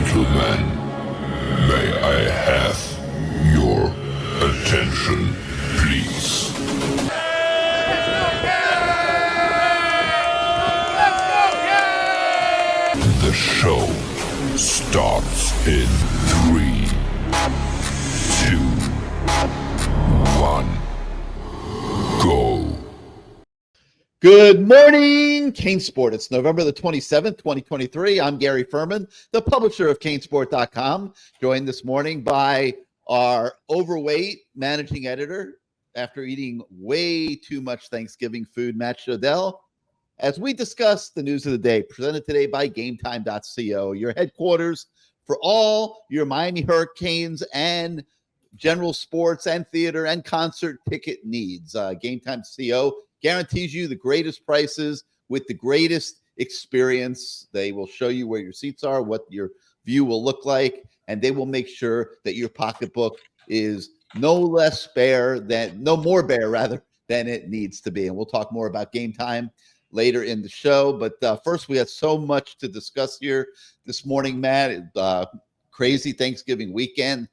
gentlemen, may I have your attention, please? The show starts in 3, 2, 1, go. Good morning, CaneSport. It's November the 27th, 2023. I'm Gary Ferman, the publisher of CaneSport.com, joined this morning by our overweight managing editor after eating way too much Thanksgiving food, Matt Shodell, as we discuss the news of the day, presented today by GameTime.co, your headquarters for all your Miami Hurricanes and general sports and theater and concert ticket needs. GameTime.co guarantees you the greatest prices with the greatest experience. They will show you where your seats are, what your view will look like, and they will make sure that your pocketbook is no more bare than it needs to be. And we'll talk more about Game Time later in the show. But first, we have so much to discuss here this morning, Matt. Crazy Thanksgiving weekend.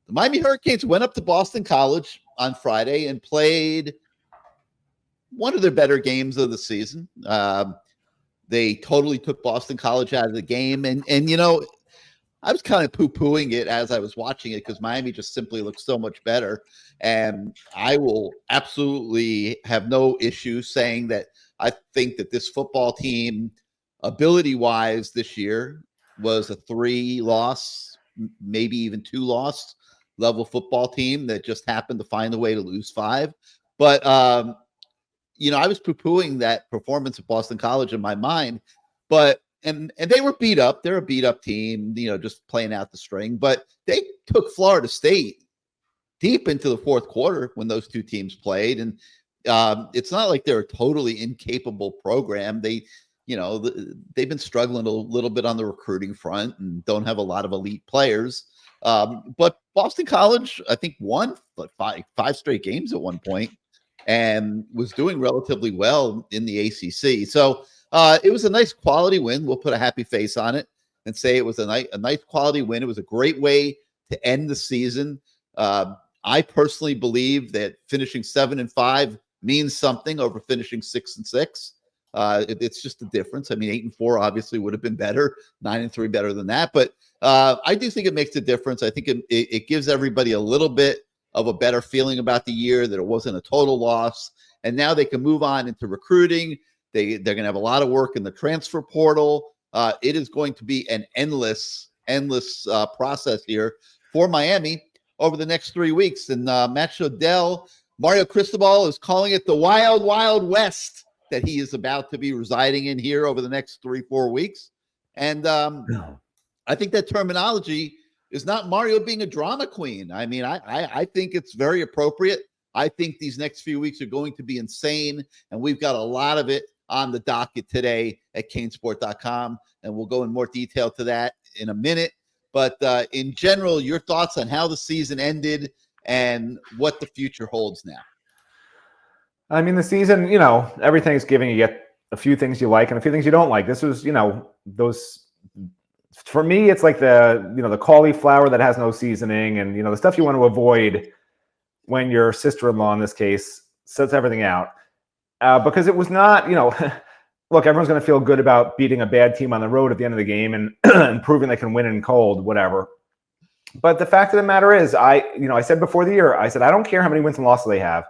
The Miami Hurricanes went up to Boston College on Friday and played one of their better games of the season. They totally took Boston College out of the game. And you know, I was kind of poo-pooing it as I was watching it because Miami just simply looks so much better. And I will absolutely have no issue saying that I think that this football team, ability-wise this year, was a 3-loss, maybe even 2-loss level football team that just happened to find a way to lose 5. But, you know, I was poo-pooing that performance at Boston College in my mind, but and they were beat up. They're a beat-up team, you know, just playing out the string. But they took Florida State deep into the fourth quarter when those two teams played, and it's not like they're a totally incapable program. They, you know, they've been struggling a little bit on the recruiting front and don't have a lot of elite players. But Boston College, I think, won like five straight games at one point and was doing relatively well in the ACC. So it was a nice quality win. We'll put a happy face on it and say it was a nice quality win. It was a great way to end the season. I personally believe that finishing 7-5 means something over finishing 6-6. It's just a difference. I mean, 8-4 obviously would have been better, 9-3 better than that. But I do think it makes a difference. I think it gives everybody a little bit of a better feeling about the year, that it wasn't a total loss. And now they can move on into recruiting. They're going to have a lot of work in the transfer portal. It is going to be an endless process here for Miami over the next 3 weeks. And Matt Shodell, Mario Cristobal is calling it the Wild, Wild West that he is about to be residing in here over the next 3-4 weeks. And I think that terminology is not Mario being a drama queen. I mean, I think it's very appropriate. I think these next few weeks are going to be insane, and we've got a lot of it on the docket today at CaneSport.com, and we'll go in more detail to that in a minute. But in general, your thoughts on how the season ended and what the future holds now. I mean, the season, you know, every Thanksgiving you get a few things you like and a few things you don't like. This was, you know, those, for me, it's like the cauliflower that has no seasoning, and, you know, the stuff you want to avoid when your sister-in-law, in this case, sets everything out. Because it was not, you know, look, everyone's going to feel good about beating a bad team on the road at the end of the game and, and proving they can win in cold, whatever. But the fact of the matter is, I said before the year, I said, I don't care how many wins and losses they have.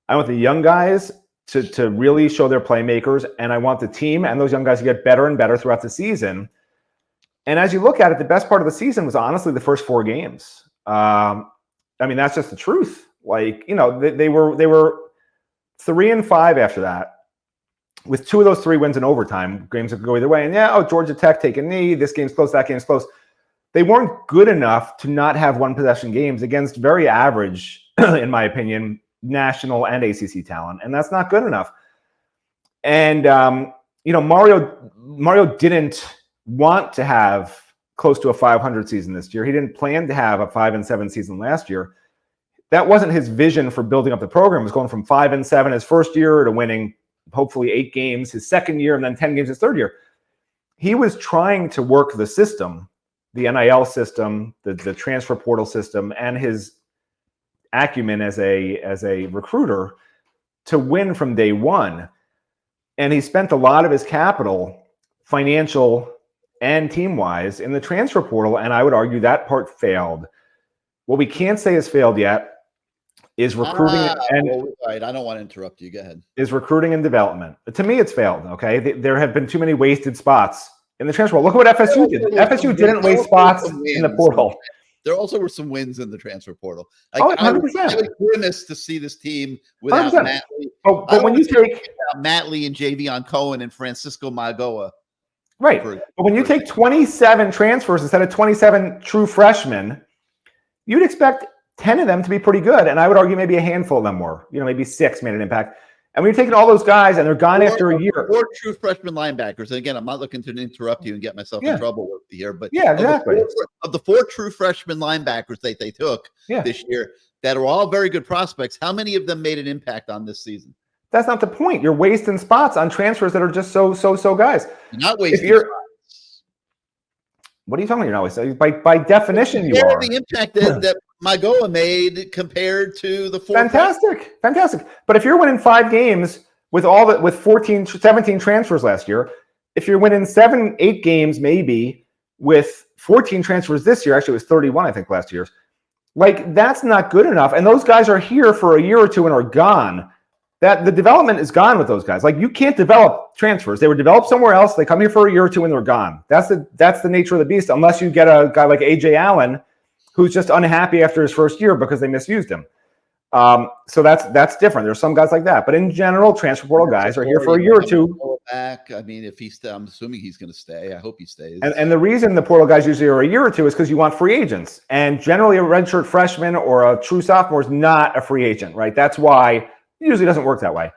I want the young guys to really show their playmakers, and I want the team and those young guys to get better and better throughout the season. And as you look at it, the best part of the season was honestly the first 4 games. I mean, that's just the truth. Like, you know, they were 3-5 after that, with 2 of those 3 wins in overtime. Games that could go either way. And yeah, Georgia Tech take a knee. This game's close. That game's close. They weren't good enough to not have one possession games against very average, in my opinion, national and ACC talent, and that's not good enough. And you know, Mario didn't want to have close to a 500 season this year. He didn't plan to have a 5-7 season last year. That wasn't his vision for building up the program. It was going from 5-7 his first year to winning hopefully 8 games his second year and then 10 games his third year. He was trying to work the system the NIL system, the transfer portal system, and his acumen as a recruiter to win from day one. And he spent a lot of his capital, financial and team-wise, in the transfer portal, and I would argue that part failed. What we can't say has failed yet is recruiting right. I don't want to interrupt you. Go ahead. Is recruiting and development. To me, it's failed. Okay, there have been too many wasted spots in the transfer portal. Look at what FSU did. FSU didn't waste spots in the portal. There also were some wins in the transfer portal. Like, 100%. I was curious to see this team without 100%. Matt Lee. But when you take Matt Lee and Javion Cohen and Francisco Magoa, right? But when you take 27 transfers instead of 27 true freshmen, you'd expect 10 of them to be pretty good, and I would argue maybe a handful of them were. Maybe 6 made an impact. And when you're taking all those guys and they're gone after a year. 4 true freshman linebackers. And again, I'm not looking to interrupt you and get myself in trouble here, but yeah, exactly. Of the 4 true freshman linebackers they took this year that are all very good prospects, how many of them made an impact on this season? That's not the point. You're wasting spots on transfers that are just so guys. You're not wasting spots. What are you talking about? You're not wasting. By definition, you are. The impact that Magoa made compared to the 4. Fantastic. But if you're winning 5 games with 17 transfers last year, if you're winning 7-8 games maybe with 14 transfers this year, actually it was 31 I think last year, like that's not good enough. And those guys are here for a year or two and are gone. That the development is gone with those guys. Like you can't develop transfers. They were developed somewhere else. They come here for a year or two and they're gone. That's the nature of the beast. Unless you get a guy like AJ Allen, who's just unhappy after his first year because they misused him. So that's different. There's some guys like that, but in general, transfer portal guys are here for a year or two. Back. I mean, if I'm assuming he's going to stay. I hope he stays. And the reason the portal guys usually are a year or two is because you want free agents. And generally, a redshirt freshman or a true sophomore is not a free agent, right? That's why it usually doesn't work that way.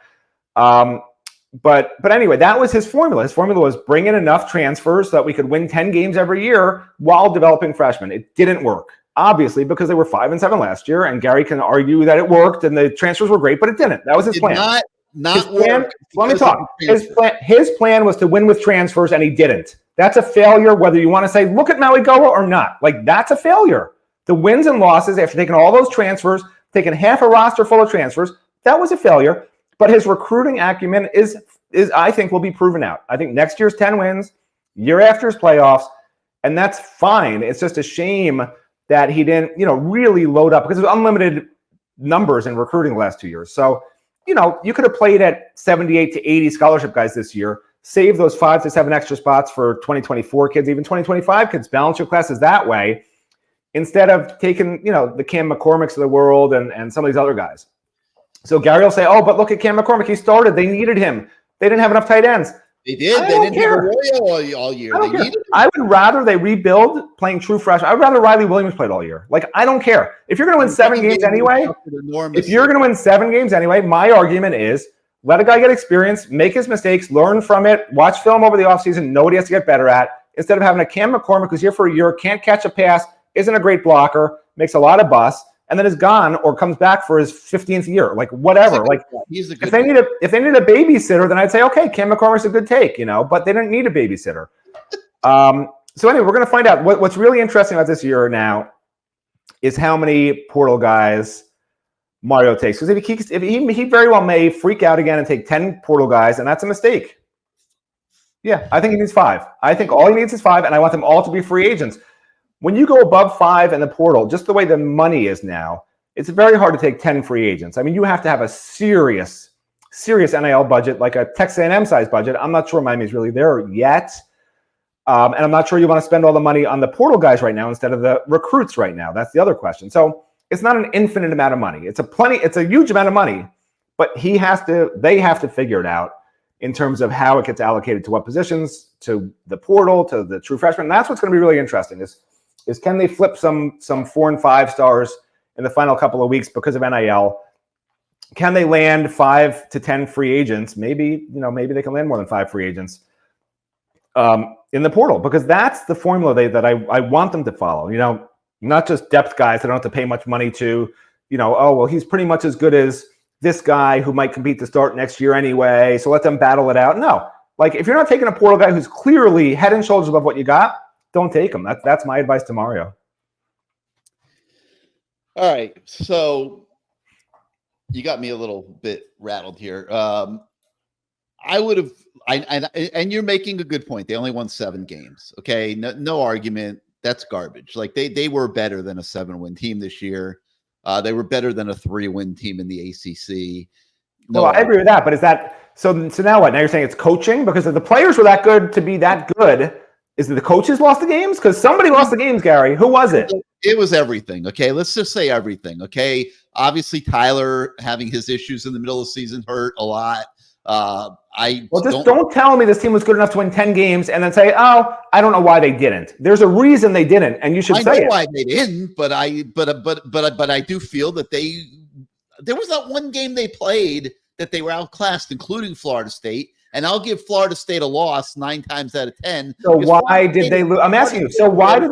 But anyway, that was his formula. His formula was bring in enough transfers so that we could win 10 games every year while developing freshmen. It didn't work. Obviously, because they were 5-7 last year, and Gary can argue that it worked and the transfers were great, but it didn't. That was his plan. Not work. Let me talk. His plan was to win with transfers, and he didn't. That's a failure, whether you want to say, look at Maligoa or not. Like, that's a failure. The wins and losses, after taking all those transfers, taking half a roster full of transfers, that was a failure. But his recruiting acumen is I think, will be proven out. I think next year's 10 wins, year after his playoffs, and that's fine. It's just a shame that he didn't, really load up because it was unlimited numbers in recruiting the last 2 years. So, you could have played at 78 to 80 scholarship guys this year, save those 5 to 7 extra spots for 2024 kids, even 2025 kids, balance your classes that way, instead of taking, the Cam McCormicks of the world and some of these other guys. So Gary will say, oh, but look at Cam McCormick. He started. They needed him. They didn't have enough tight ends. They did. They didn't have Arroyo all year. I would rather they rebuild playing true freshman. I would rather Riley Williams played all year. Like, I don't care. If you're going to win 7 games anyway, my argument is let a guy get experience, make his mistakes, learn from it, watch film over the offseason, know what he has to get better at, instead of having a Cam McCormick who's here for a year, can't catch a pass, isn't a great blocker, makes a lot of busts, and then is gone or comes back for his 15th year. Like, whatever. Like, if they need a babysitter, then I'd say, okay, Cam McCormick's a good take, but they didn't need a babysitter. So anyway, we're going to find out. What's really interesting about this year now is how many portal guys Mario takes. Because if he very well may freak out again and take 10 portal guys, and that's a mistake. Yeah, I think he needs 5. I think all he needs is 5, and I want them all to be free agents. When you go above 5 in the portal, just the way the money is now, it's very hard to take 10 free agents. I mean, you have to have a serious NIL budget, like a Texas A&M size budget. I'm not sure Miami's really there yet. And I'm not sure you want to spend all the money on the portal guys right now instead of the recruits right now. That's the other question. So it's not an infinite amount of money. It's a huge amount of money, but they have to figure it out in terms of how it gets allocated to what positions, to the portal, to the true freshmen. And that's what's going to be really interesting is can they flip some 4 and 5 stars in the final couple of weeks because of NIL? Can they land 5 to 10 free agents? Maybe they can land more than 5 free agents in the portal, because that's the formula that I want them to follow. Not just depth guys that don't have to pay much money to, oh, well, he's pretty much as good as this guy who might compete to start next year anyway, so let them battle it out. No, like if you're not taking a portal guy who's clearly head and shoulders above what you got, don't take them. That's my advice to Mario. All right, so you got me a little bit rattled here. I would have, and you're making a good point. They only won 7 games. Okay, no argument. That's garbage. Like they were better than a 7-win team this year. They were better than a 3-win team in the ACC. No, I agree with that. But is that so? Now what? Now you're saying it's coaching because if the players were that good to be that good. Is it the coaches lost the games? Because somebody lost the games, Gary. Who was it? It was everything. Okay, let's just say everything. Okay, obviously Tyler having his issues in the middle of the season hurt a lot. Don't tell me this team was good enough to win 10 games and then say, "Oh, I don't know why they didn't." There's a reason they didn't, and you should say why they didn't. But I do feel that there was not one game they played that they were outclassed, including Florida State. And I'll give Florida State a loss 9 times out of 10. So why did they lose? I'm asking you. So why did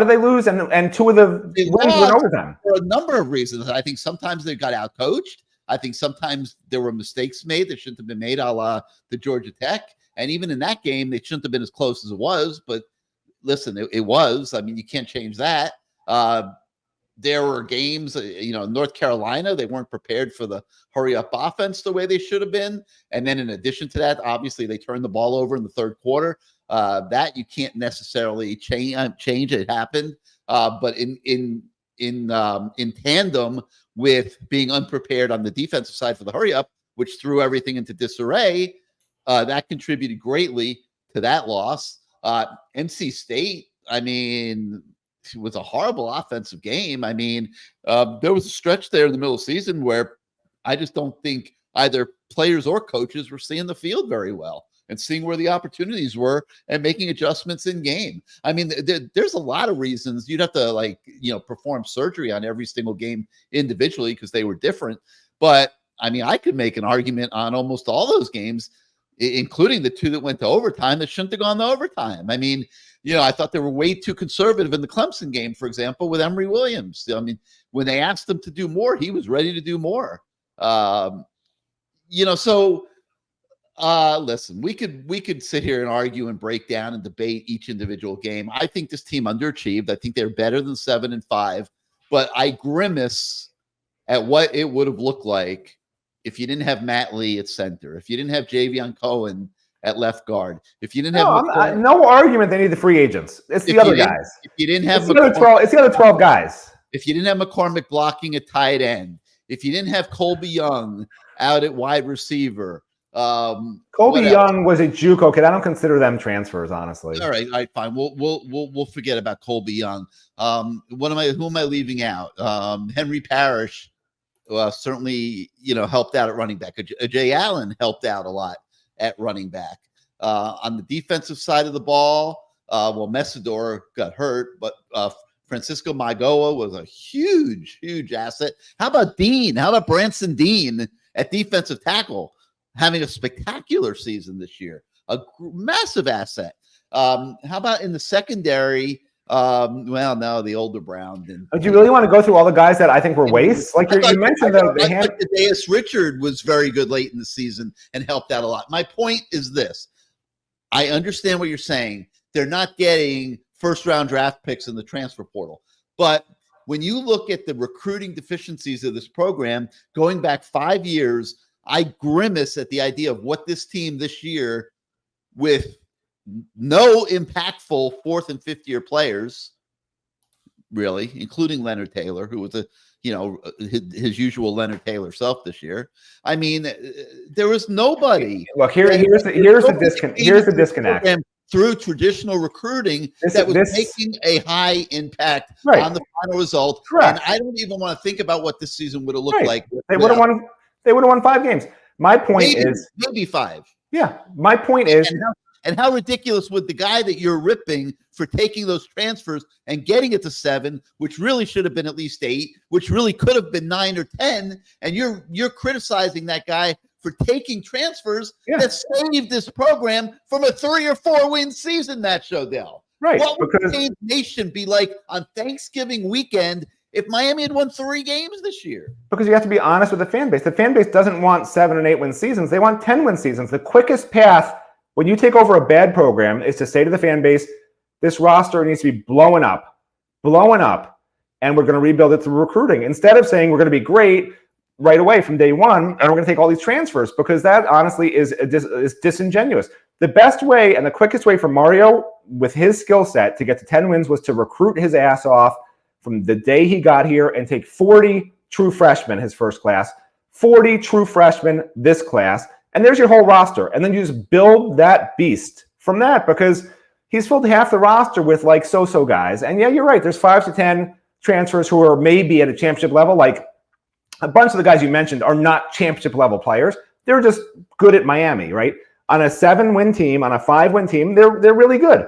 they lose? And 2 of the wins were in overtime for a number of reasons. I think sometimes they got outcoached. I think sometimes there were mistakes made that shouldn't have been made, a la the Georgia Tech. And even in that game, they shouldn't have been as close as it was. But listen, it was. I mean, you can't change that. There were games, North Carolina, they weren't prepared for the hurry-up offense the way they should have been. And then in addition to that, obviously, they turned the ball over in the third quarter. That you can't necessarily change. It happened. But in tandem with being unprepared on the defensive side for the hurry-up, which threw everything into disarray, that contributed greatly to that loss. NC State, I mean, it was a horrible offensive game. I mean, there was a stretch there in the middle of the season where I just don't think either players or coaches were seeing the field very well and seeing where the opportunities were and making adjustments in game. I mean, there's a lot of reasons. You'd have to perform surgery on every single game individually because they were different. But I mean, I could make an argument on almost all those games, including the 2 that went to overtime that shouldn't have gone to overtime. I mean, I thought they were way too conservative in the Clemson game, for example, with Emory Williams. I mean, when they asked him to do more, he was ready to do more. Listen, we could sit here and argue and break down and debate each individual game. I think this team underachieved. I think they're better than 7-5, but I grimace at what it would have looked like if you didn't have Matt Lee at center, if you didn't have Javion Cohen at left guard, if you didn't have no argument, they need the free agents. It's the other guys. If you didn't have it's the other 12 guys. If you didn't have McCormick blocking at tight end, if you didn't have Colby Young out at wide receiver, Colby Young was a JUCO kid. I don't consider them transfers, honestly. All right, fine. We'll forget about Colby Young. Who am I leaving out? Henry Parrish certainly helped out at running back. Jay Allen helped out a lot at running back. On the defensive side of the ball, Messidor got hurt, but Francisco Magoa was a huge asset. How about Dean? How about Branson Dean at defensive tackle, having a spectacular season this year? A massive asset. How about in the secondary? The older Brown. Do you really want to go through all the guys that I think were wastes? Like you mentioned, Deus Richard was very good late in the season and helped out a lot. My point is this. I understand what you're saying. They're not getting first-round draft picks in the transfer portal. But when you look at the recruiting deficiencies of this program, going back 5 years, I grimace at the idea of what this team this year, with no impactful 4th and 5th year players, really, including Leonard Taylor, who was his usual Leonard Taylor self this year. I mean, there was nobody. Look, here's the disconnect. Through traditional recruiting that was making a high impact on the final result. Correct. And I don't even want to think about what this season would have looked like. They would have won 5 games. My point is maybe 5. Yeah. My point is, and how ridiculous would the guy that you're ripping for taking those transfers and getting it to 7, which really should have been at least 8, which really could have been 9 or 10, and you're criticizing that guy for taking transfers that saved this program from a 3 or 4 win season, Matt Shodell. Right. What would the nation be like on Thanksgiving weekend if Miami had won 3 games this year? Because you have to be honest with the fan base. The fan base doesn't want 7 and 8 win seasons. They want 10 win seasons. The quickest path when you take over a bad program is to say to the fan base, This roster needs to be blowing up, and we're going to rebuild it through recruiting instead of saying we're going to be great right away from day one, and we're going to take all these transfers, because that honestly is disingenuous. The best way and the quickest way for Mario with his skill set to get to 10 wins was to recruit his ass off from the day he got here and take 40 true freshmen his first class, 40 true freshmen this class, and there's your whole roster. And then you just build that beast from that, because he's filled half the roster with like so-so guys. And yeah, you're right. There's 5 to 10 transfers who are maybe at a championship level. Like a bunch of the guys you mentioned are not championship level players. They're just good at Miami, right? On a 7-win team, on a 5-win team, they're really good.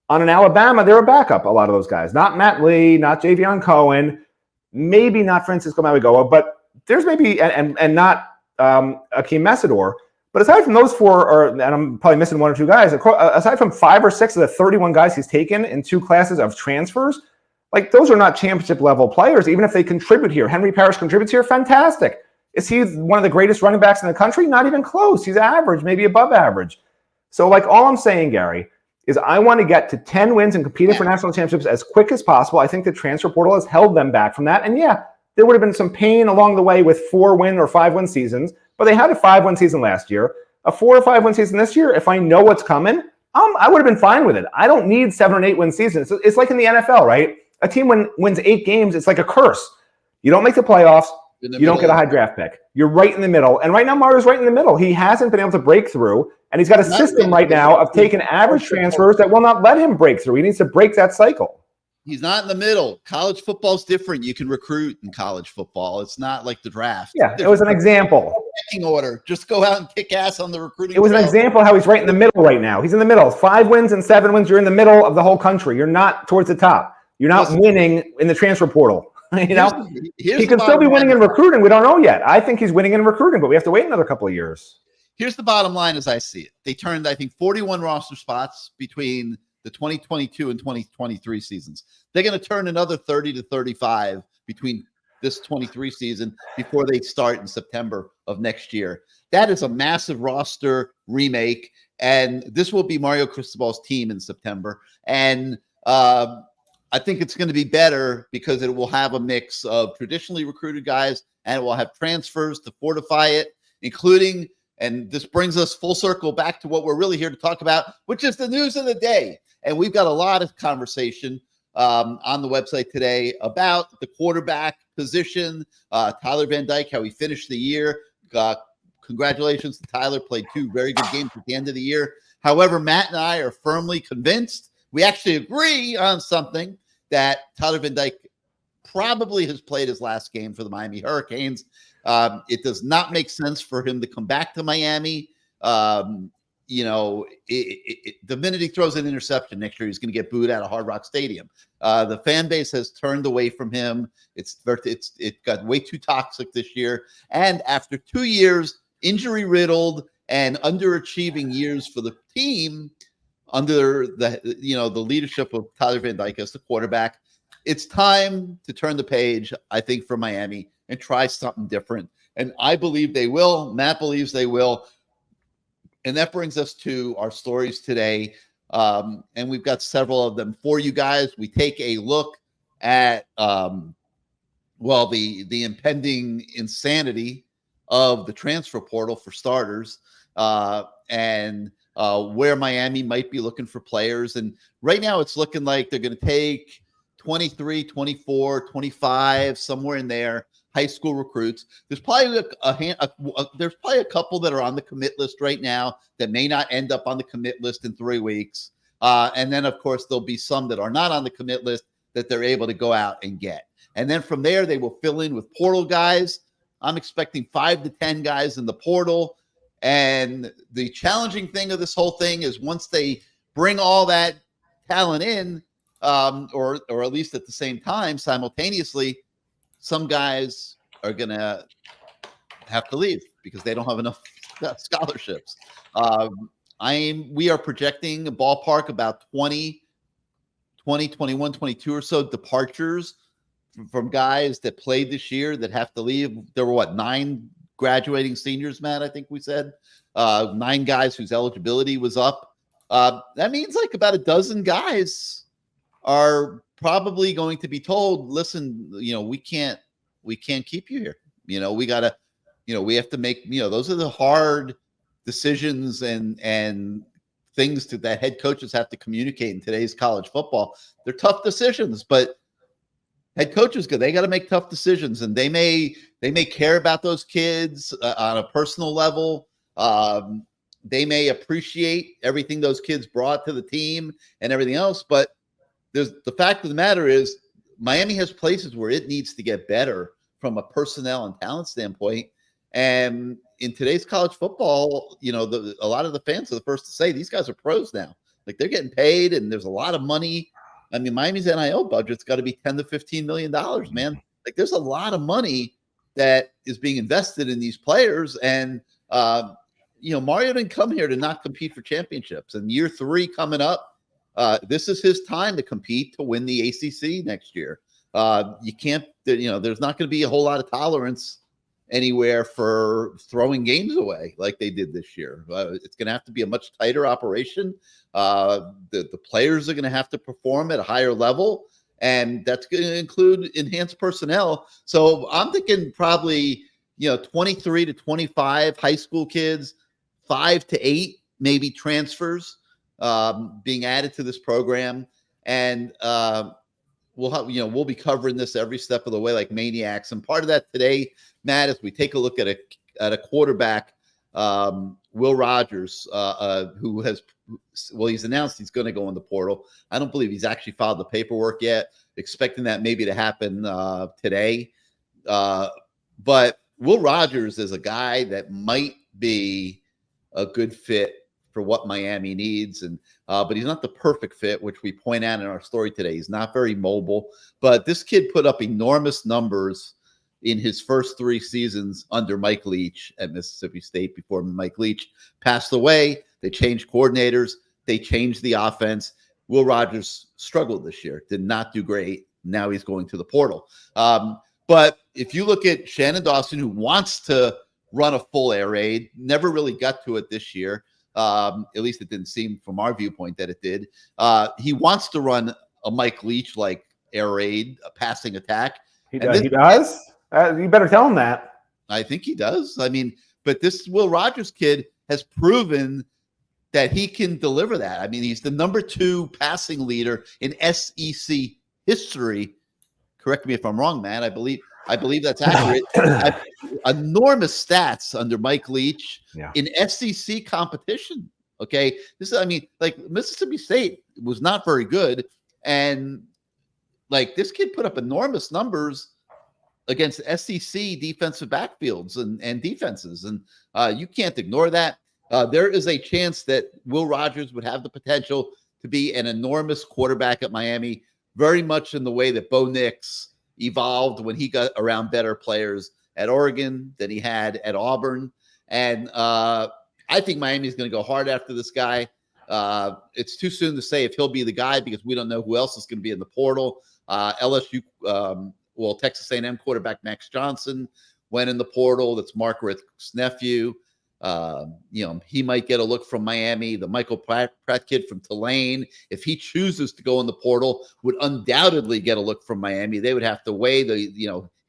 On an Alabama, they're a backup, a lot of those guys. Not Matt Lee, not Javion Cohen, maybe not Francisco Mauigoa, but there's maybe, and not Akeem Messidor. But aside from those four, and I'm probably missing 1 or 2 guys, aside from 5 or 6 of the 31 guys he's taken in 2 classes of transfers, like those are not championship level players, even if they contribute here. Henry Parrish contributes here, fantastic. Is he one of the greatest running backs in the country? Not even close. He's average, maybe above average. So like all I'm saying, Gary, is I want to get to 10 wins and competing for national championships as quick as possible. I think the transfer portal has held them back from that. And yeah, there would have been some pain along the way with 4-win or 5-win seasons, but they had a 5-win season last year, a 4 or 5-win season this year. If I know what's coming, I would have been fine with it. I don't need 7 or 8-win seasons. It's like in the NFL, right? A team wins 8 games, it's like a curse. You don't make the playoffs, you don't get a high draft pick. You're right in the middle. And right now, Mario's right in the middle. He hasn't been able to break through. And he's got a system right now of taking average transfers that will not let him break through. He needs to break that cycle. He's not in the middle. College football's different. You can recruit in college football. It's not like the draft. Yeah, it was an example. Pecking order. Just go out and kick ass on the recruiting. It was an example how he's right in the middle right now. He's in the middle. 5 wins and 7 wins. You're in the middle of the whole country. You're not towards the top. You're not winning in the transfer portal. You know, he can still be winning in recruiting. We don't know yet. I think he's winning in recruiting, but we have to wait another couple of years. Here's the bottom line as I see it. They turned, I think, 41 roster spots between the 2022 and 2023 seasons. They're going to turn another 30 to 35 between this 23 season before they start in September of next year. That is a massive roster remake, and this will be Mario Cristobal's team in September. And I think it's going to be better because it will have a mix of traditionally recruited guys, and it will have transfers to fortify it, including, and this brings us full circle back to what we're really here to talk about, which is the news of the day. And we've got a lot of conversation on the website today about the quarterback position, Tyler Van Dyke, how he finished the year. Congratulations to Tyler, played 2 very good games at the end of the year. However, Matt and I are firmly convinced, we actually agree on something, that Tyler Van Dyke probably has played his last game for the Miami Hurricanes. It does not make sense for him to come back to Miami. You know, the minute he throws an interception next year, he's going to get booed out of Hard Rock Stadium. The fan base has turned away from him. It got way too toxic this year. And after 2 years, injury-riddled and underachieving years for the team, under the leadership of Tyler Van Dyke as the quarterback, it's time to turn the page, I think, for Miami and try something different. And I believe they will. Matt believes they will. And that brings us to our stories today. And we've got several of them for you guys. We take a look at, the impending insanity of the transfer portal for starters, and where Miami might be looking for players. And right now it's looking like they're going to take 23, 24, 25, somewhere in there, high school recruits. There's probably there's probably a couple that are on the commit list right now that may not end up on the commit list in 3 weeks. And then, of course, there'll be some that are not on the commit list that they're able to go out and get. And then from there, they will fill in with portal guys. I'm expecting 5 to 10 guys in the portal. And the challenging thing of this whole thing is once they bring all that talent in, or at least at the same time, simultaneously, some guys are going to have to leave because they don't have enough scholarships. We are projecting a ballpark about 20, 21, 22 or so departures from guys that played this year that have to leave. There were 9 graduating seniors, Matt, I think we said. 9 guys whose eligibility was up That means like about a dozen guys are probably going to be told, listen, we can't keep you here. We gotta, we have to make, those are the hard decisions and things that head coaches have to communicate in today's college football. They're tough decisions, but head coaches, they got to make tough decisions, and they may care about those kids on a personal level. They may appreciate everything those kids brought to the team and everything else, but the fact of the matter is Miami has places where it needs to get better from a personnel and talent standpoint. And in today's college football, a lot of the fans are the first to say these guys are pros now. Like, they're getting paid, and there's a lot of money. I mean, Miami's NIL budget's got to be $10 to $15 million, man. Like, there's a lot of money that is being invested in these players. And, Mario didn't come here to not compete for championships. And year 3 coming up, this is his time to compete to win the ACC next year. You can't, there's not going to be a whole lot of tolerance anywhere for throwing games away like they did this year. It's going to have to be a much tighter operation. The players are going to have to perform at a higher level, and that's going to include enhanced personnel. So I'm thinking probably, 23 to 25 high school kids, 5 to 8 maybe transfers being added to this program. And we'll be covering this every step of the way like maniacs. And part of that today, Matt, as we take a look at a quarterback, Will Rogers, who he's announced he's going to go in the portal. I don't believe he's actually filed the paperwork yet, expecting that maybe to happen today. But Will Rogers is a guy that might be a good fit for what Miami needs. And but he's not the perfect fit, which we point out in our story today. He's not very mobile, but this kid put up enormous numbers in his first 3 seasons under Mike Leach at Mississippi State before Mike Leach passed away. They changed coordinators. They changed the offense. Will Rogers struggled this year, did not do great. Now he's going to the portal. But if you look at Shannon Dawson, who wants to run a full air raid, never really got to it this year. At least it didn't seem from our viewpoint that it did. He wants to run a Mike Leach-like air raid, a passing attack. He does? You better tell him that. I think he does. I mean, but this Will Rogers kid has proven that he can deliver that. I mean, he's the number 2 passing leader in SEC history. Correct me if I'm wrong, man. I believe that's accurate. Enormous stats under Mike Leach in SEC competition. Okay. Like Mississippi State was not very good. And like this kid put up enormous numbers against SEC defensive backfields and defenses. And you can't ignore that. There is a chance that Will Rogers would have the potential to be an enormous quarterback at Miami, very much in the way that Bo Nix evolved when he got around better players at Oregon than he had at Auburn. And I think Miami is going to go hard after this guy. It's too soon to say if he'll be the guy because we don't know who else is going to be in the portal. LSU, Texas A&M quarterback Max Johnson went in the portal. That's Mark Richt's nephew. He might get a look from Miami. The Michael Pratt kid from Tulane, if he chooses to go in the portal, would undoubtedly get a look from Miami. They would have to weigh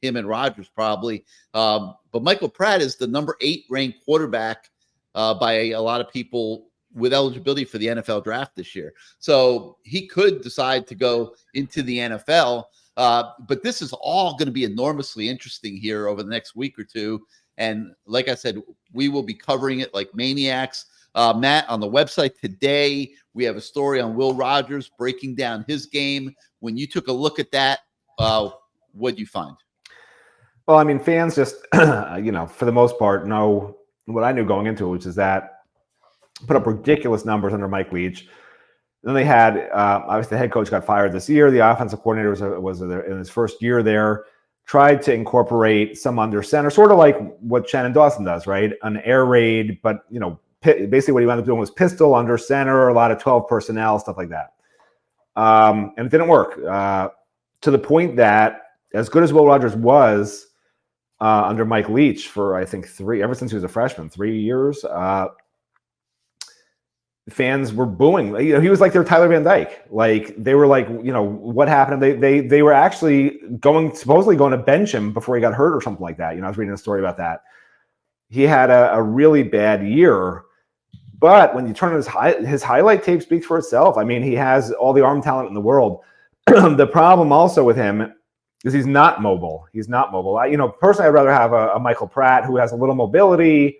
him and Rodgers probably. But Michael Pratt is the number 8 ranked quarterback by a lot of people with eligibility for the NFL draft this year. So he could decide to go into the NFL. But this is all going to be enormously interesting here over the next week or two. And like I said, we will be covering it like maniacs. Matt, on the website today, we have a story on Will Rogers breaking down his game. When you took a look at that, what did you find? Well, I mean, fans just, for the most part, know what I knew going into it, which is that put up ridiculous numbers under Mike Leach. Then they had, obviously, the head coach got fired this year. The offensive coordinator was in his first year there. Tried to incorporate some under center, sort of like what Shannon Dawson does, right? An air raid, but basically what he wound up doing was pistol under center, a lot of 12 personnel, stuff like that. And it didn't work to the point that as good as Will Rogers was under Mike Leach for, I think, ever since he was a freshman, 3 years, fans were booing. You know, he was like their Tyler Van Dyke. Like they were like, you know, what happened? They were actually supposedly going to bench him before he got hurt or something like that. You know, I was reading a story about that. He had a really bad year, but when you turn his highlight tape speaks for itself. I mean, he has all the arm talent in the world. The problem also with him is he's not mobile. He's not mobile. You know, personally, I'd rather have a Michael Pratt who has a little mobility.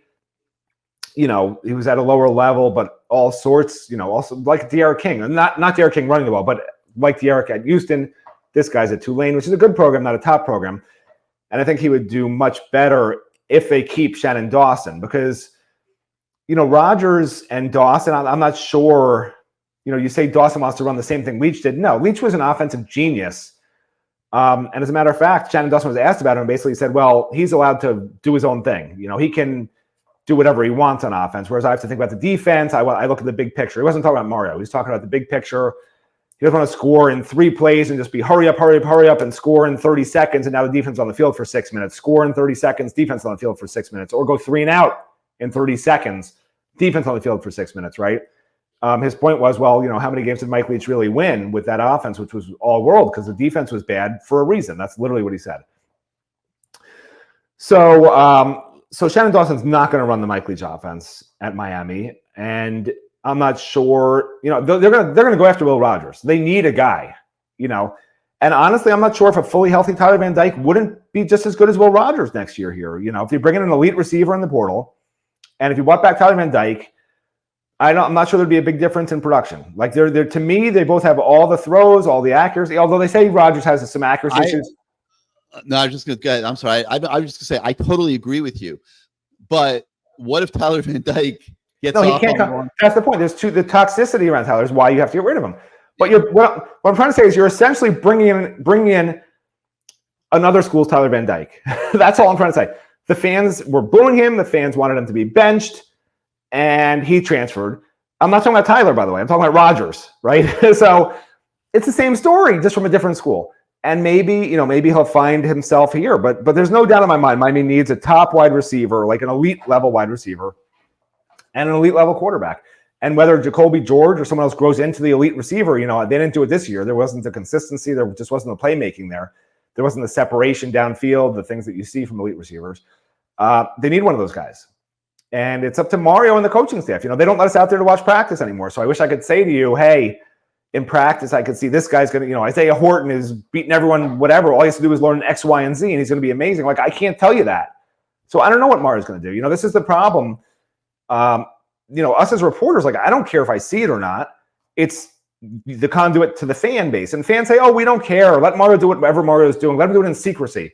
You know, he was at a lower level, but all sorts, you know, also like De'Ara King. And not De'Ara King running the ball, but like De'Ara at Houston. This guy's at Tulane, which is a good program, not a top program. And I think he would do much better if they keep Shannon Dawson, because, you know, Rodgers and Dawson, I'm not sure, you know, you say Dawson wants to run the same thing Leach did. No, Leach was an offensive genius. And as a matter of fact, Shannon Dawson was asked about him and basically said, well, he's allowed to do his own thing. You know, he can do whatever he wants on offense, whereas I have to think about the defense. I look at the big picture. He wasn't talking about Mario. He was talking about the big picture. He doesn't want to score in 3 plays and just be hurry up, and score in 30 seconds, and now the defense on the field for 6 minutes. Score in 30 seconds, defense on the field for 6 minutes, or go 3 and out in 30 seconds, defense on the field for 6 minutes, right? His point was, well, you know, how many games did Mike Leach really win with that offense, which was all world, because the defense was bad for a reason. That's literally what he said. So Shannon Dawson's not going to run the Mike Leach offense at Miami, and I'm not sure. You know, they're going to go after Will Rogers. They need a guy, you know. And honestly, I'm not sure if a fully healthy Tyler Van Dyke wouldn't be just as good as Will Rogers next year here. You know, if you bring in an elite receiver in the portal, and if you brought back Tyler Van Dyke, I'm not sure there'd be a big difference in production. Like they're to me, they both have all the throws, all the accuracy. Although they say Rogers has some accuracy issues. No, I was just going to. I'm sorry. I was just going to say I totally agree with you. But what if Tyler Van Dyke gets? No, he can't come. That's the point. There's the toxicity around Tyler is why you have to get rid of him. But what I'm trying to say is you're essentially bringing in another school's Tyler Van Dyke. That's all I'm trying to say. The fans were booing him. The fans wanted him to be benched, and he transferred. I'm not talking about Tyler, by the way. I'm talking about Rogers, right? So it's the same story, just from a different school. And maybe he'll find himself here. But there's no doubt in my mind, Miami needs a top wide receiver, like an elite level wide receiver, and an elite level quarterback. And whether Jacoby George or someone else grows into the elite receiver, you know, they didn't do it this year. There wasn't the consistency. There just wasn't the playmaking there. There wasn't the separation downfield, the things that you see from elite receivers. They need one of those guys. And it's up to Mario and the coaching staff. You know, they don't let us out there to watch practice anymore. So I wish I could say to you, hey, in practice, I could see this guy's going to, you know, Isaiah Horton is beating everyone, whatever. All he has to do is learn X, Y, and Z, and he's going to be amazing. Like, I can't tell you that. So I don't know what Mario's going to do. You know, this is the problem. You know, us as reporters, like, I don't care if I see it or not. It's the conduit to the fan base. And fans say, oh, we don't care. Let Mario do whatever Mario's doing. Let him do it in secrecy.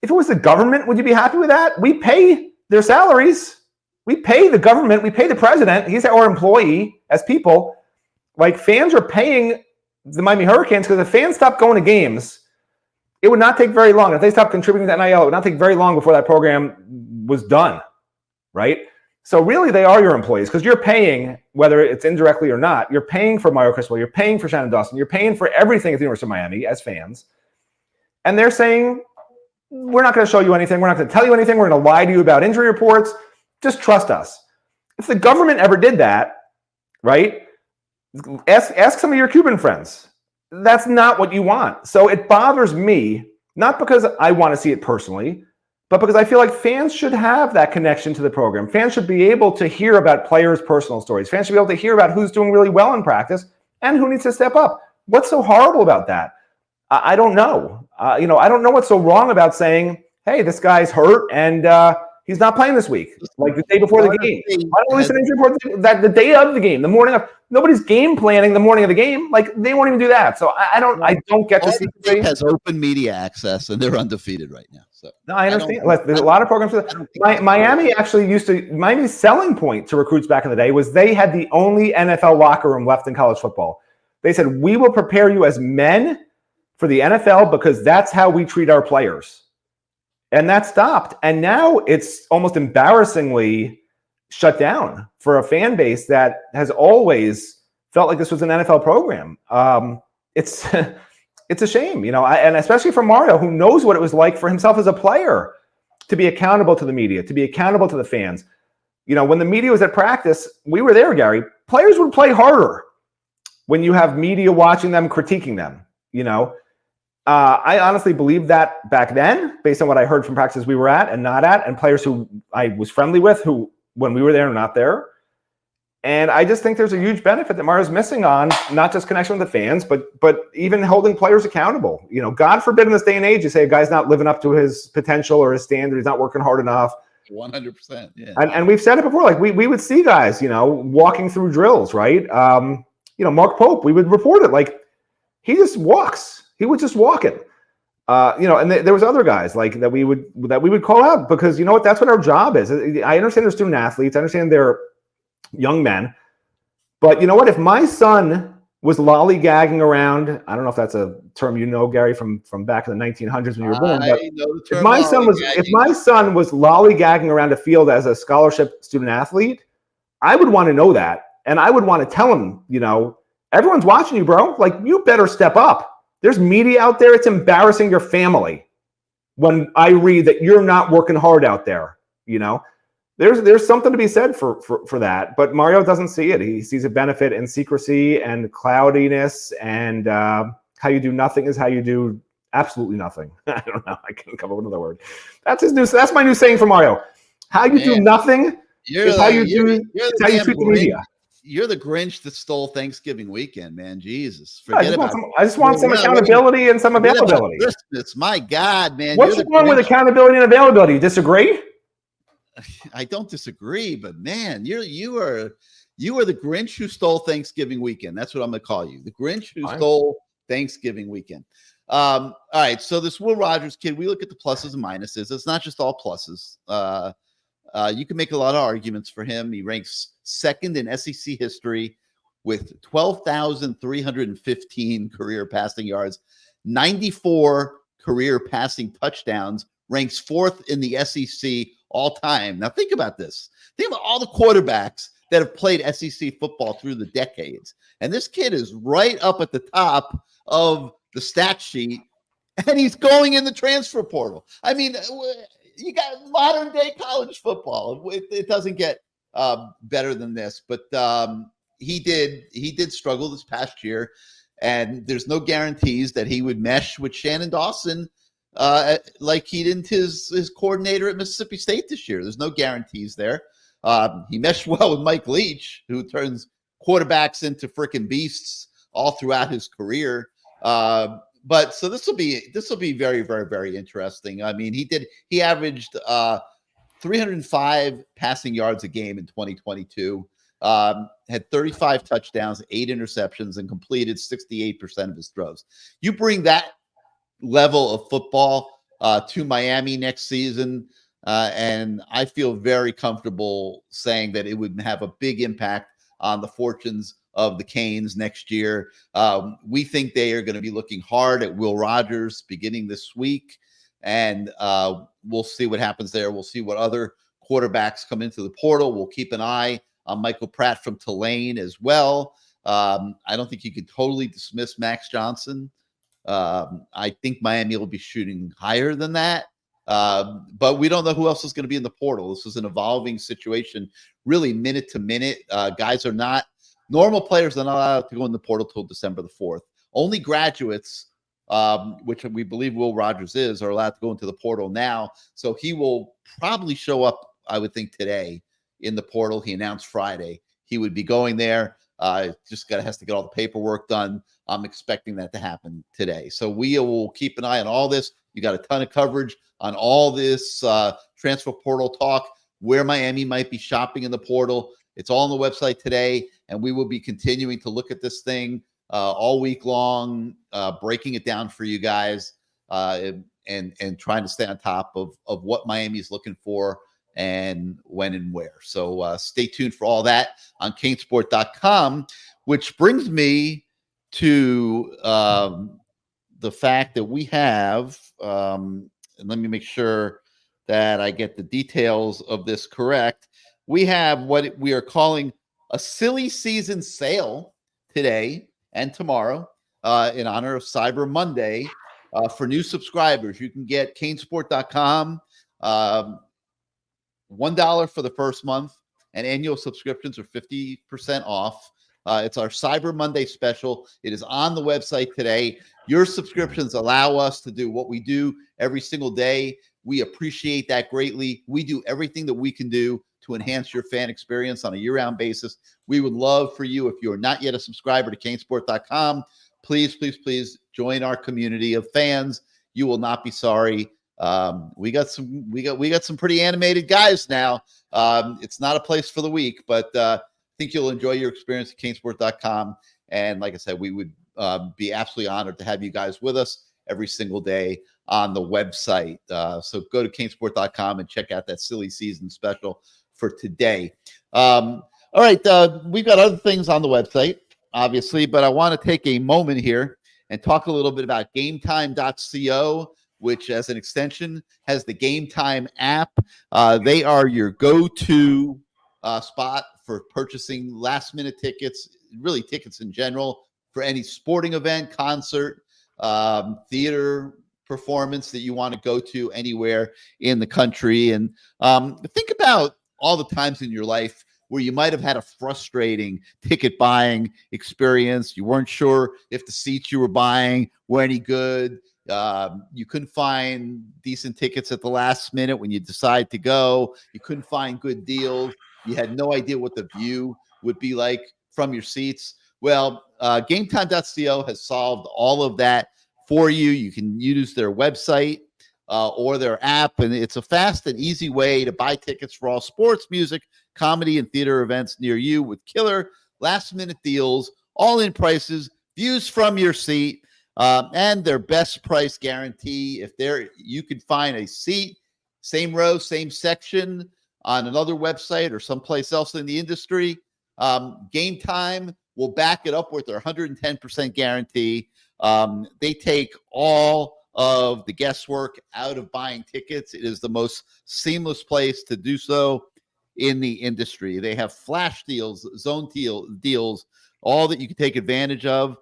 If it was the government, would you be happy with that? We pay their salaries. We pay the government. We pay the president. He's our employee as people. Like, fans are paying the Miami Hurricanes because if fans stopped going to games, it would not take very long. If they stopped contributing to NIL, it would not take very long before that program was done, right? So really, they are your employees because you're paying, whether it's indirectly or not, you're paying for Mario Cristobal, you're paying for Shannon Dawson, you're paying for everything at the University of Miami as fans. And they're saying, we're not going to show you anything. We're not going to tell you anything. We're going to lie to you about injury reports. Just trust us. If the government ever did that, right? Ask some of your Cuban friends. That's not what you want. So it bothers me, not because I want to see it personally, but because I feel like fans should have that connection to the program. Fans should be able to hear about players' personal stories. Fans should be able to hear about who's doing really well in practice and who needs to step up. What's so horrible about that? I don't know. You know, I don't know what's so wrong about saying, hey, this guy's hurt and he's not playing this week, like the day before the game. Why don't we listen to injury report that the day of the game, the morning of? Nobody's game planning the morning of the game. Like, they won't even do that. So I don't get this. State has open media access, and they're undefeated right now. So no, I understand. There's a lot of programs. Miami actually Miami's selling point to recruits back in the day was they had the only NFL locker room left in college football. They said, we will prepare you as men for the NFL because that's how we treat our players. And that stopped. And now it's almost embarrassingly shut down for a fan base that has always felt like this was an NFL program. It's a shame, you know, and especially for Mario, who knows what it was like for himself as a player to be accountable to the media, to be accountable to the fans. You know, when the media was at practice, we were there, Gary. players would play harder when you have media watching them, critiquing them. I honestly believed that back then, based on what I heard from practices we were at and not at, and players who I was friendly with, who when we were there and not there. And I just think there's a huge benefit that Mario's missing on not just connection with the fans, but even holding players accountable. God forbid in this day and age, you say a guy's not living up to his potential or his standard, he's not working hard enough. 100%. Yeah. And we've said it before, like we would see guys, walking through drills, right? Mark Pope, we would report it like he just walks. He was just walking. And there was other guys like that we would call out because you know what? That's what our job is. I understand they're student athletes. I understand they're young men. But you know what? If my son was lollygagging around, I don't know if that's a term Gary, from back in the 1900s when you were born. But if my son was lollygagging around a field as a scholarship student athlete, I would want to know that, and I would want to tell him, everyone's watching you, bro. Like you better step up. There's media out there. It's embarrassing your family when I read that you're not working hard out there. There's something to be said for that. But Mario doesn't see it. He sees a benefit in secrecy and cloudiness, and how you do nothing is how you do absolutely nothing. I don't know. I can't come up with another word. That's my new saying for Mario. How you do nothing is how you treat the media. You're the Grinch that stole Thanksgiving weekend, man. Jesus, I just want some accountability and some availability. Christmas, my God, man. What's wrong with accountability and availability? You disagree? I don't disagree, but man, you are the Grinch who stole Thanksgiving weekend. That's what I'm going to call you, the Grinch who stole Thanksgiving weekend. All right, so this Will Rogers kid, we look at the pluses and minuses. It's not just all pluses. You can make a lot of arguments for him. He ranks second in SEC history with 12,315 career passing yards, 94 career passing touchdowns, ranks fourth in the SEC all time. Now think about this. Think about all the quarterbacks that have played SEC football through the decades. And this kid is right up at the top of the stat sheet, and he's going in the transfer portal. I mean, you got modern day college football. It doesn't get better than this, but he did struggle this past year, and there's no guarantees that he would mesh with Shannon Dawson like he didn't his coordinator at Mississippi State this year. There's no guarantees there. He meshed well with Mike Leach, who turns quarterbacks into freaking beasts all throughout his career. But so this will be very, very, very interesting. I mean, he averaged 305 passing yards a game in 2022, had 35 touchdowns, 8 interceptions, and completed 68% of his throws. You bring that level of football to Miami next season, and I feel very comfortable saying that it would have a big impact on the fortunes of the Canes next year. We think they are going to be looking hard at Will Rogers beginning this week, and we'll see what happens there. We'll see what other quarterbacks come into the portal. We'll keep an eye on Michael Pratt from Tulane as well. I don't think you can totally dismiss Max Johnson. I think Miami will be shooting higher than that. But we don't know who else is going to be in the portal. This is an evolving situation, really minute to minute. Normal players are not allowed to go in the portal till December the 4th. Only graduates, which we believe Will Rogers is, are allowed to go into the portal now. So he will probably show up, I would think, today in the portal. He announced Friday he would be going there. Has to get all the paperwork done. I'm expecting that to happen today. So we will keep an eye on all this. You got a ton of coverage on all this transfer portal talk, where Miami might be shopping in the portal. It's all on the website today, and we will be continuing to look at this thing all week long, breaking it down for you guys, and trying to stay on top of what Miami's looking for and when and where. So stay tuned for all that on CaneSport.com, which brings me to the fact that we have, and let me make sure that I get the details of this correct. We have what we are calling a silly season sale today and tomorrow in honor of Cyber Monday for new subscribers. You can get CaneSport.com $1 for the first month, and annual subscriptions are 50% off. It's our Cyber Monday special. It is on the website today. Your subscriptions allow us to do what we do every single day. We appreciate that greatly. We do everything that we can do to enhance your fan experience on a year-round basis. We would love for you, if you're not yet a subscriber to CaneSport.com, please, please, please join our community of fans. You will not be sorry. We got some pretty animated guys now. It's not a place for the weak, but I think you'll enjoy your experience at CaneSport.com. And like I said, we would be absolutely honored to have you guys with us every single day on the website. So go to CaneSport.com and check out that silly season special for today. All right, we've got other things on the website, obviously, but I want to take a moment here and talk a little bit about GameTime.co, which as an extension has the Game Time app. They are your go-to spot for purchasing last-minute tickets, really tickets in general, for any sporting event, concert, theater performance that you want to go to anywhere in the country. And think about all the times in your life where you might have had a frustrating ticket buying experience. You weren't sure if the seats you were buying were any good. You couldn't find decent tickets at the last minute when you decide to go. You couldn't find good deals. You had no idea what the view would be like from your seats. Well, GameTime.co has solved all of that for you. You can use their website or their app, and it's a fast and easy way to buy tickets for all sports, music, comedy, and theater events near you with killer last-minute deals, all-in prices, views from your seat, and their best price guarantee. If you can find a seat, same row, same section on another website or someplace else in the industry, Game Time will back it up with their 110% guarantee. They take all of the guesswork out of buying tickets. It is the most seamless place to do so in the industry. They have flash deals, zone deals, all that you can take advantage of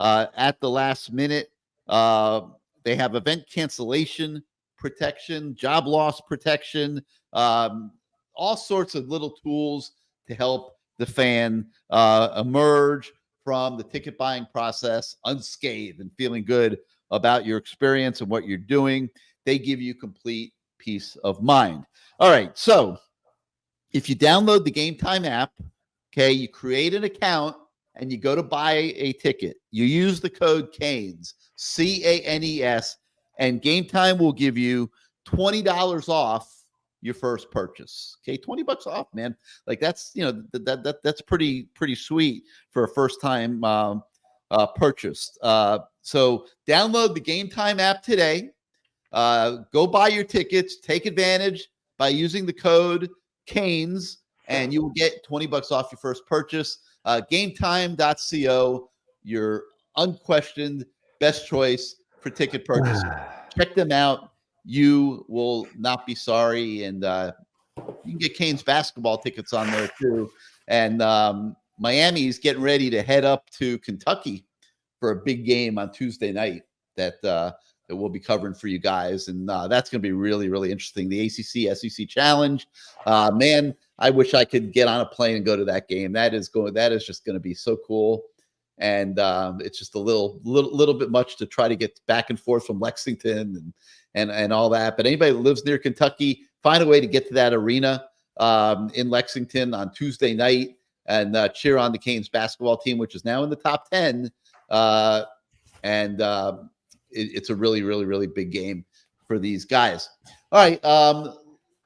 at the last minute. They have event cancellation protection, job loss protection, all sorts of little tools to help the fan emerge from the ticket buying process unscathed and feeling good about your experience and what you're doing. They give you complete peace of mind. All right, so if you download the Game Time app, okay, you create an account and you go to buy a ticket. You use the code CANES, CANES, and Game Time will give you $20 off your first purchase. Okay, $20 off, man. Like that's that's pretty sweet for a first time purchase. So download the Game Time app today. Go buy your tickets. Take advantage by using the code CANES, and you will get $20 off your first purchase. GameTime.co, your unquestioned best choice for ticket purchase. Check them out. You will not be sorry. And you can get Canes basketball tickets on there too. And Miami's getting ready to head up to Kentucky for a big game on Tuesday night that we'll be covering for you guys. And that's going to be really, really interesting. The ACC SEC Challenge. Man, I wish I could get on a plane and go to that game. That is just going to be so cool. And it's just a little bit much to try to get back and forth from Lexington and all that. But anybody that lives near Kentucky, find a way to get to that arena in Lexington on Tuesday night and cheer on the Canes basketball team, which is now in the top 10. It's a really, really, really big game for these guys. All right.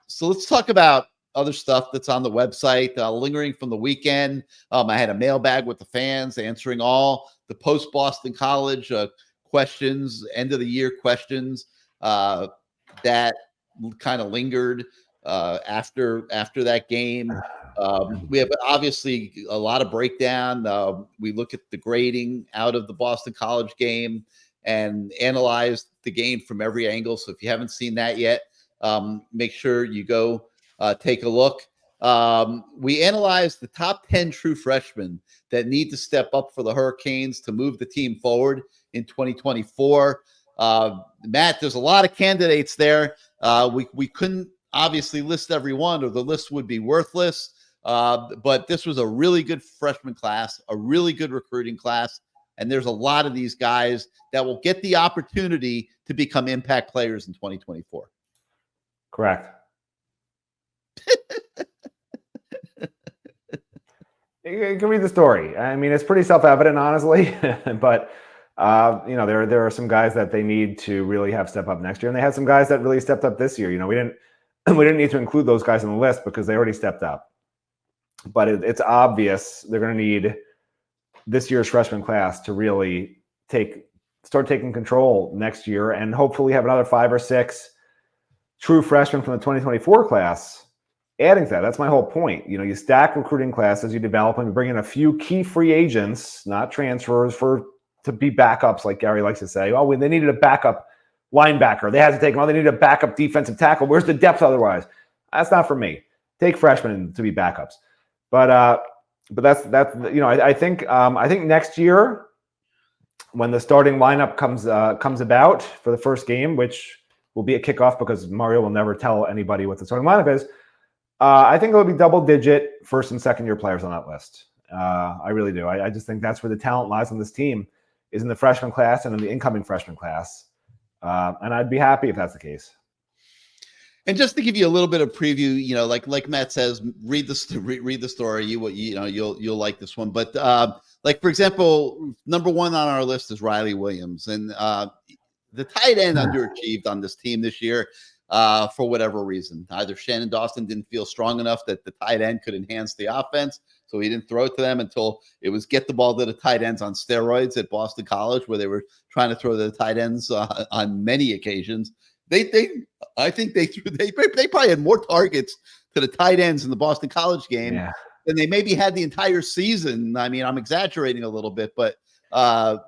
So let's talk about other stuff that's on the website, lingering from the weekend. I had a mailbag with the fans answering all the post-Boston College questions, end of the year questions that kind of lingered after that game. We have obviously a lot of breakdown. We look at the grading out of the Boston College game and analyze the game from every angle. So if you haven't seen that yet, make sure you go take a look. We analyzed the top 10 true freshmen that need to step up for the Hurricanes to move the team forward in 2024. Matt, there's a lot of candidates there. We couldn't obviously list every one, or the list would be worthless. But this was a really good freshman class, a really good recruiting class. And there's a lot of these guys that will get the opportunity to become impact players in 2024. Correct. You can read the story. I mean, it's pretty self-evident, honestly. But there are some guys that they need to really have step up next year, and they had some guys that really stepped up this year. We didn't need to include those guys on the list because they already stepped up. But it's obvious they're going to need this year's freshman class to really start taking control next year, and hopefully have another 5 or 6 true freshmen from the 2024 class adding to that. That's my whole point. You stack recruiting classes, you develop them, you bring in a few key free agents, not transfers, to be backups, like Gary likes to say. Oh, they needed a backup linebacker. They had to take them. Oh, they needed a backup defensive tackle. Where's the depth otherwise? That's not for me. Take freshmen to be backups. But that's I think next year, when the starting lineup comes about for the first game, which will be a kickoff because Mario will never tell anybody what the starting lineup is, I think it'll be double-digit first and second-year players on that list. I really do. I just think that's where the talent lies on this team, is in the freshman class and in the incoming freshman class. And I'd be happy if that's the case. And just to give you a little bit of preview, like Matt says, read the story. You'll like this one. But for example, number 1 on our list is Riley Williams, and the tight end underachieved on this team this year for whatever reason. Either Shannon Dawson didn't feel strong enough that the tight end could enhance the offense, so he didn't throw it to them until it was get the ball to the tight ends on steroids at Boston College, where they were trying to throw the tight ends on many occasions. I think they probably had more targets to the tight ends in the Boston College game than they maybe had the entire season. I mean, I'm exaggerating a little bit, but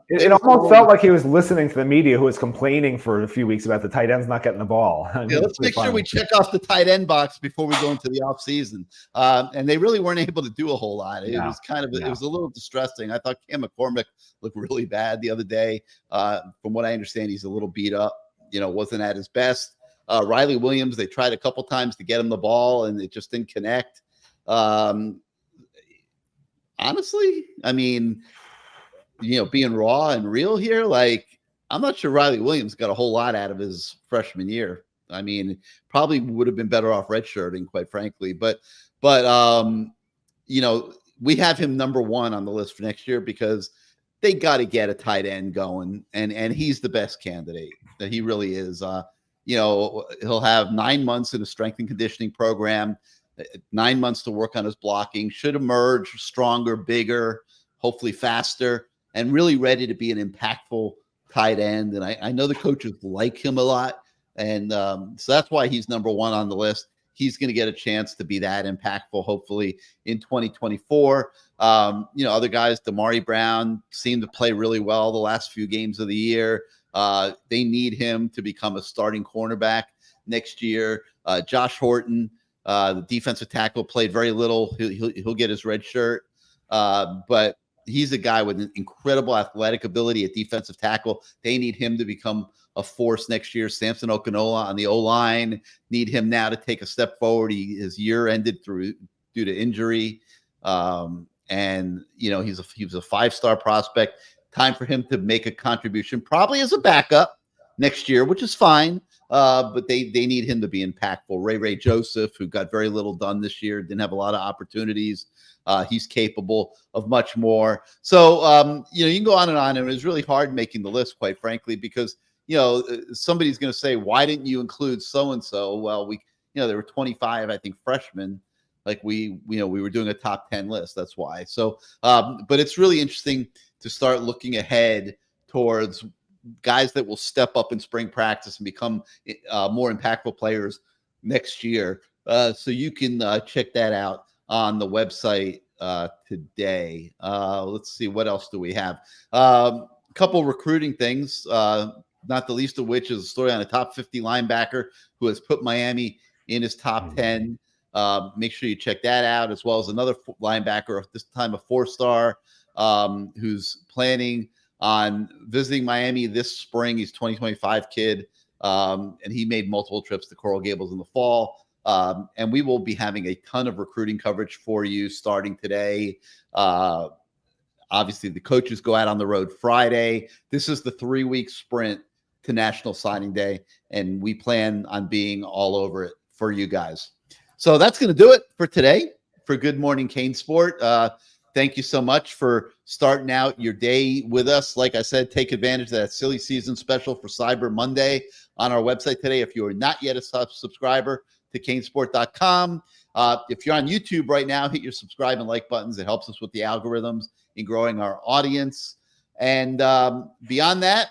it almost felt like he was listening to the media who was complaining for a few weeks about the tight ends not getting the ball. Let's make sure we check off the tight end box before we go into the off season. And they really weren't able to do a whole lot. It was it was a little distressing. I thought Cam McCormick looked really bad the other day. From what I understand, he's a little beat up. Wasn't at his best. Riley Williams, they tried a couple times to get him the ball, and it just didn't connect. Honestly, I mean, being raw and real here, I'm not sure Riley Williams got a whole lot out of his freshman year. I mean, probably would have been better off redshirting, quite frankly. But we have him number 1 on the list for next year because they got to get a tight end going, and he's the best candidate. That he really is. He'll have 9 months in a strength and conditioning program, 9 months to work on his blocking, should emerge stronger, bigger, hopefully faster, and really ready to be an impactful tight end. And I know the coaches like him a lot. And so that's why he's number 1 on the list. He's going to get a chance to be that impactful, hopefully, in 2024. Other guys, Damari Brown, seemed to play really well the last few games of the year. They need him to become a starting cornerback next year. Josh Horton, the defensive tackle, played very little. He'll get his red shirt. But he's a guy with an incredible athletic ability at defensive tackle. They need him to become a force next year. Samson Okinola on the O-line need him now to take a step forward. His year ended due to injury. And he was a 5-star prospect. Time for him to make a contribution, probably as a backup next year, which is fine. But they need him to be impactful. Ray Joseph, who got very little done this year, didn't have a lot of opportunities. He's capable of much more. So, you can go on, and it was really hard making the list, quite frankly, because, somebody's going to say, why didn't you include so-and-so? Well, there were 25, I think, freshmen. We were doing a top 10 list. That's why. So, but it's really interesting to start looking ahead towards guys that will step up in spring practice and become more impactful players next year. So you can check that out on the website today. Let's see, what else do we have? A couple recruiting things, not the least of which is a story on a top 50 linebacker who has put Miami in his top 10. Make sure you check that out, as well as another linebacker, this time a 4-star, who's planning on visiting Miami this spring. He's a 2025 kid, and he made multiple trips to Coral Gables in the fall. And we will be having a ton of recruiting coverage for you starting today. Obviously, the coaches go out on the road Friday. This is the 3-week sprint to National Signing Day, and we plan on being all over it for you guys. So that's going to do it for today for Good Morning CaneSport. Thank you so much for starting out your day with us. Like I said, take advantage of that silly season special for Cyber Monday on our website today. If you are not yet a subscriber to CaneSport.com, if you're on YouTube right now, hit your subscribe and like buttons. It helps us with the algorithms in growing our audience. And beyond that,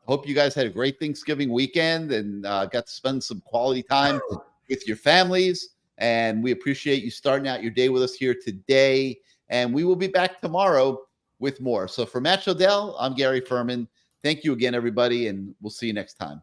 hope you guys had a great Thanksgiving weekend and got to spend some quality time with your families. And we appreciate you starting out your day with us here today. And we will be back tomorrow with more. So for Matt Shodell, I'm Gary Ferman. Thank you again, everybody, and we'll see you next time.